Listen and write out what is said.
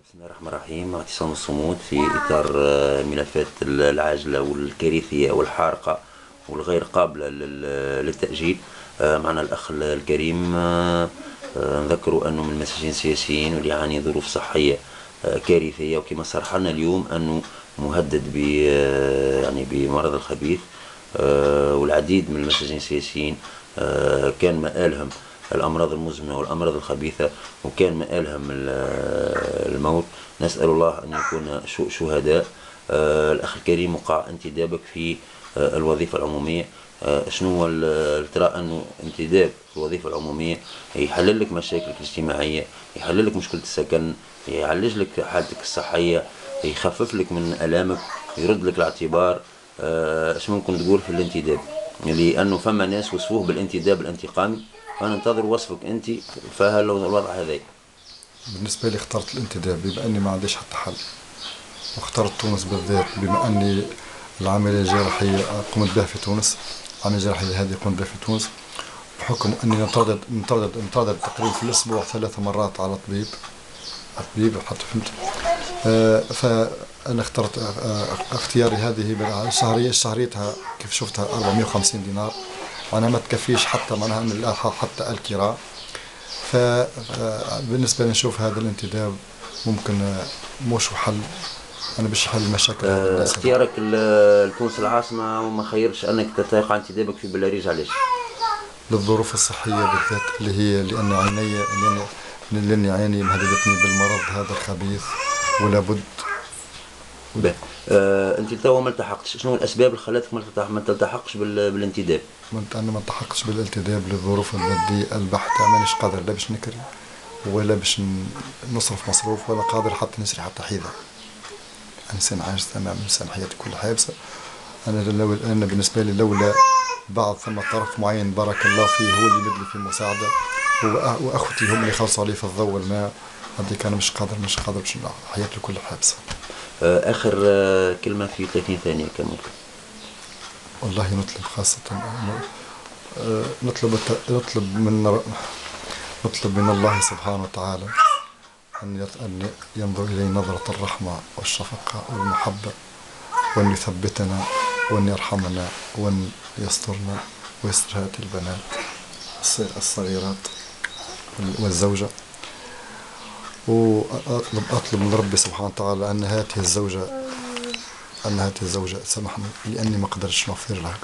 بسم الله الرحمن الرحيم. اعتصام الصمود في إطار الملفات العاجلة والكارثية والحارقة والغير قابلة للتأجيل. معنا الأخ الكريم. نذكروا أنه من المساجين السياسيين واللي يعاني ظروف صحية كارثية، وكما صرح لنا اليوم أنه مهدد يعني بمرض الخبيث. والعديد من المساجين السياسيين كان مآلهم الأمراض المزمنة والأمراض الخبيثة، وكان مآلهم الموت. نسأل الله أن يكون شهداء. الأخ الكريم، وقع انتدابك في الوظيفة العمومية. شنو ترى أنه انتداب في الوظيفة العمومية يحلل لك مشاكلك الاجتماعية، يحلل لك مشكلة السكن، يعالج لك حالتك الصحية، يخفف لك من ألامك، يرد لك الاعتبار. شنو ممكن تقول في الانتداب؟ لأنه فما ناس وصفوه بالانتداب الانتقامي، أنا انتظر وصفك أنت. فهل الوضع هذا؟ بالنسبة لي اخترت الانتداب بما أني ما عنديش حتى حل، واخترت تونس بالذات بما أني العملية الجراحية قمت بها في تونس. العملية الجراحية هذه قمت بها في تونس بحكم أني نتردد تقريبا في الأسبوع 3 مرات على طبيب حتى فهمت. فأنا اخترت اختياري هذه شهريتها كيف شفتها 450 دينار، معناها ما تكفيش حتى معناها من حتى الكراء. فبالنسبة لي نشوف هذا الانتداب ممكن مش حل، أنا باش يحل المشاكل. اختيارك لتونس العاصمة وما خيرش أنك تتوقع انتدابك في بلاريج، علاش؟ للظروف الصحية بالذات اللي هي لأن عيني لأني عيني مهددتني بالمرض هذا الخبيث ولا بد. أنت توا ما التحقتش، شنو الأسباب اللي خلاتك ما تلتحقش بالانتداب؟ أنا ما التحقتش بالانتداب للظروف المادية البحتة، مانيش قادر لا باش نكري ولا باش نصرف مصروف، ولا قادر حتى نشري حتى حذاء. إنسان عاجز تمام، إنسان حياتي كلها حابسة. أنا بالنسبة لي لولا بعض ثم طرف معين بارك الله فيه هو اللي يمد لي في المساعدة، وأخوتي هم اللي خلصوا علي في الضوء والماء، هذيك أنا مش قادر باش حياتي كلها حابسة. آخر كلمة في 30 ثانية كمل. والله نطلب خاصة نطلب من الله سبحانه وتعالى أن ينظر إلي نظرة الرحمة والشفقة والمحبة، وأن يثبتنا وأن يرحمنا وأن يسترنا ويستر هذه البنات الصغيرات والزوجة. وأطلب من ربي سبحانه وتعالى أن هذه الزوجة سامحني لأني ما قدرتش نوفر لها